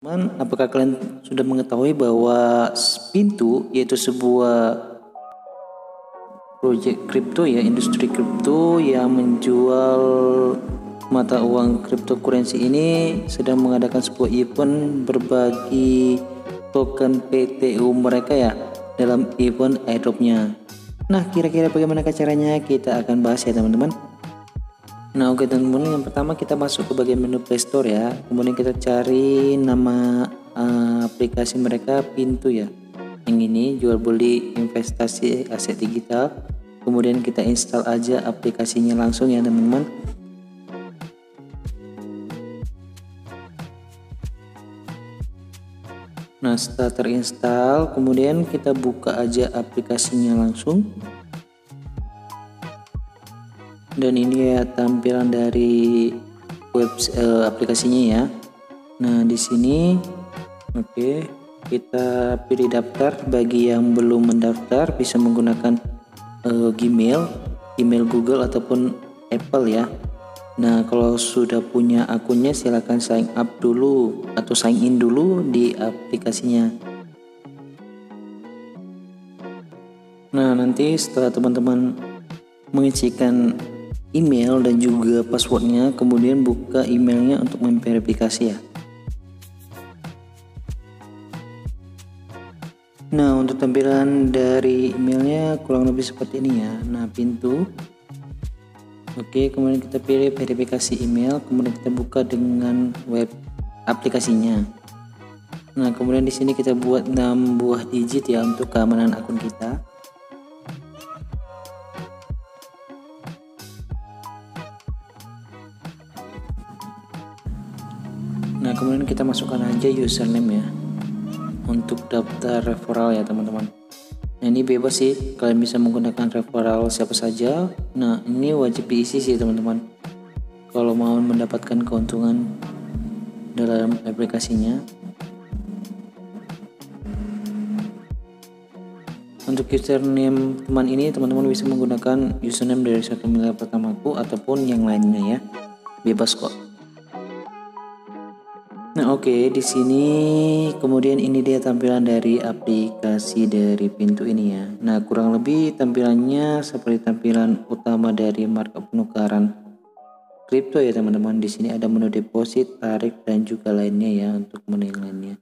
Apakah kalian sudah mengetahui bahwa Pintu yaitu sebuah proyek kripto ya, industri kripto yang menjual mata uang cryptocurrency ini sedang mengadakan sebuah event berbagi token PTU mereka ya dalam event airdropnya. Nah, kira-kira bagaimana caranya kita akan bahas ya teman-teman. Nah, oke teman-teman, yang pertama kita masuk ke bagian menu Play Store ya. Kemudian kita cari nama aplikasi mereka Pintu ya. Yang ini jual beli investasi aset digital. Kemudian kita install aja aplikasinya langsung ya teman-teman. Nah, setelah terinstall, kemudian kita buka aja aplikasinya langsung. Dan ini ya tampilan dari aplikasinya ya. Nah, di sini oke, kita pilih daftar. Bagi yang belum mendaftar bisa menggunakan Gmail Google ataupun Apple ya. Nah, kalau sudah punya akunnya silahkan sign up dulu atau sign in dulu di aplikasinya. Nah, nanti setelah teman-teman mengisikan email dan juga passwordnya, kemudian buka emailnya untuk memverifikasi ya. Nah, untuk tampilan dari emailnya kurang lebih seperti ini ya. Nah, Pintu. Oke, kemudian kita pilih verifikasi email, kemudian kita buka dengan web aplikasinya. Nah, kemudian di sini kita buat 6 buah digit ya untuk keamanan akun kita. Nah, kemudian kita masukkan aja username ya untuk daftar referral ya teman-teman. Nah, ini bebas sih, kalian bisa menggunakan referral siapa saja. Nah, ini wajib diisi sih teman-teman kalau mau mendapatkan keuntungan dalam aplikasinya. Untuk username teman ini, teman-teman bisa menggunakan username dari 1 miliar pertamaku ataupun yang lainnya ya, bebas kok. Nah, oke, di sini kemudian ini dia tampilan dari aplikasi dari Pintu ini ya. Nah, kurang lebih tampilannya seperti tampilan utama dari markup penukaran kripto ya teman-teman. Di sini ada menu deposit, tarik dan juga lainnya ya untuk menu yang lainnya.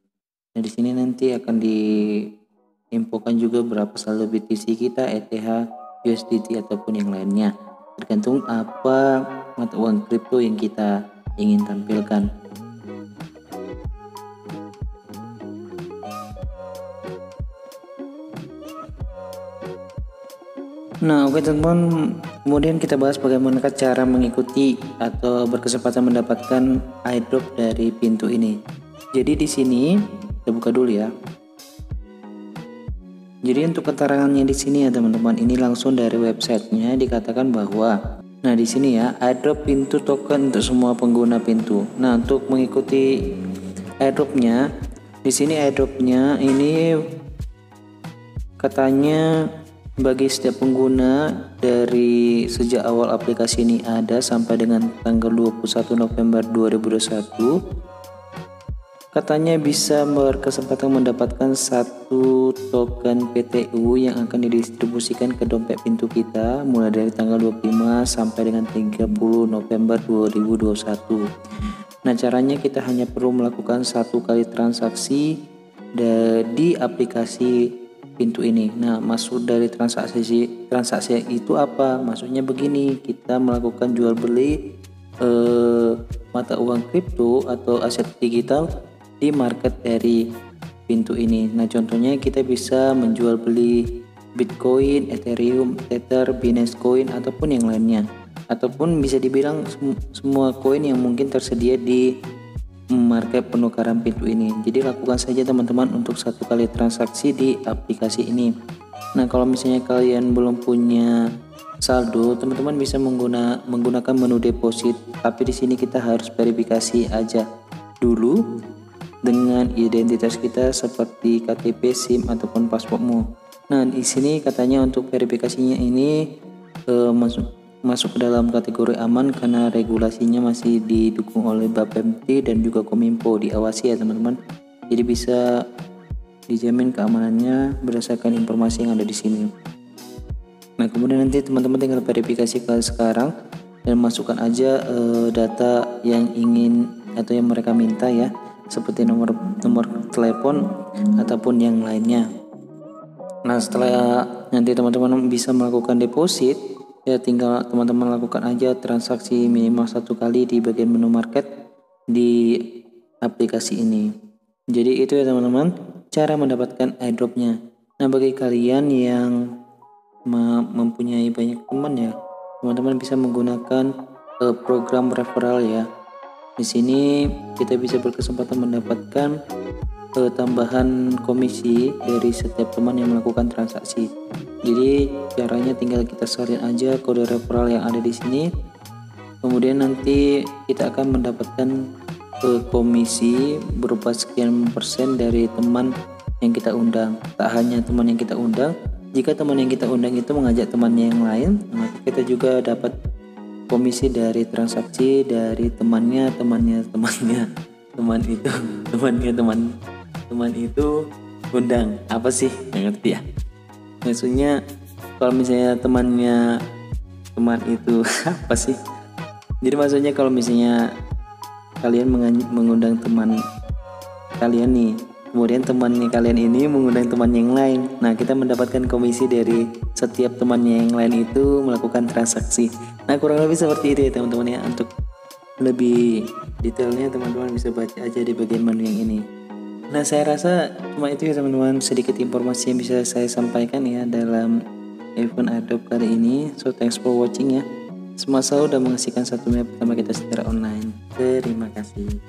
Nah, di sini nanti akan diinfokan juga berapa saldo BTC kita, ETH, USDT ataupun yang lainnya. Tergantung apa mata uang kripto yang kita ingin tampilkan. Nah, oke teman-teman, kemudian kita bahas bagaimana cara mengikuti atau berkesempatan mendapatkan airdrop dari Pintu ini. Jadi di sini kita buka dulu ya. Jadi untuk keterangannya di sini ya teman-teman, ini langsung dari websitenya dikatakan bahwa, nah di sini ya, airdrop Pintu token untuk semua pengguna Pintu. Nah, untuk mengikuti airdropnya, di sini airdropnya ini katanya bagi setiap pengguna dari sejak awal aplikasi ini ada sampai dengan tanggal 21 November 2021 katanya bisa berkesempatan mendapatkan 1 token PTU yang akan didistribusikan ke dompet Pintu kita mulai dari tanggal 25 sampai dengan 30 November 2021. Nah, caranya kita hanya perlu melakukan 1 kali transaksi di aplikasi Pintu ini. Nah, maksud dari transaksi itu apa? Maksudnya begini, kita melakukan jual beli mata uang kripto atau aset digital di market dari Pintu ini. Nah, contohnya kita bisa menjual beli Bitcoin, Ethereum, Tether, Binance Coin ataupun yang lainnya. Ataupun bisa dibilang semua koin yang mungkin tersedia di market penukaran Pintu ini. Jadi lakukan saja teman-teman untuk 1 kali transaksi di aplikasi ini. Nah, kalau misalnya kalian belum punya saldo, teman-teman bisa menggunakan menu deposit. Tapi di sini kita harus verifikasi aja dulu dengan identitas kita seperti KTP, SIM ataupun pasportmu. Nah, di sini katanya untuk verifikasinya ini masuk ke dalam kategori aman karena regulasinya masih didukung oleh Bapepti dan juga Kominfo, diawasi ya teman-teman. Jadi bisa dijamin keamanannya berdasarkan informasi yang ada di sini. Nah, kemudian nanti teman-teman tinggal verifikasi ke sekarang dan masukkan aja data yang ingin atau yang mereka minta ya, seperti nomor telepon ataupun yang lainnya. Nah, setelah nanti teman-teman bisa melakukan deposit, ya tinggal teman-teman lakukan aja transaksi minimal 1 kali di bagian menu market di aplikasi ini. Jadi itu ya teman-teman, cara mendapatkan airdropnya. Nah, bagi kalian yang mempunyai banyak teman ya, teman-teman bisa menggunakan program referral ya. Di sini kita bisa berkesempatan mendapatkan tambahan komisi dari setiap teman yang melakukan transaksi. Jadi caranya tinggal kita salin aja kode referral yang ada di sini. Kemudian nanti kita akan mendapatkan komisi berupa sekian persen dari teman yang kita undang. Tak hanya teman yang kita undang, jika teman yang kita undang itu mengajak temannya yang lain, maka kita juga dapat komisi dari transaksi dari teman itu undang. Apa sih? Nggak ngerti ya. Maksudnya kalau misalnya teman itu apa sih? Jadi maksudnya kalau misalnya kalian mengundang teman kalian nih, kemudian temannya kalian ini mengundang teman yang lain, nah kita mendapatkan komisi dari setiap temannya yang lain itu melakukan transaksi. Nah, kurang lebih seperti itu ya teman-teman ya. Untuk lebih detailnya teman-teman bisa baca aja di bagian menu yang ini. Nah, saya rasa cuma itu ya teman-teman, sedikit informasi yang bisa saya sampaikan ya dalam event airdrop kali ini. So thanks for watching ya. Semasa udah mengasihkan 1 menit pertama kita secara online. Terima kasih.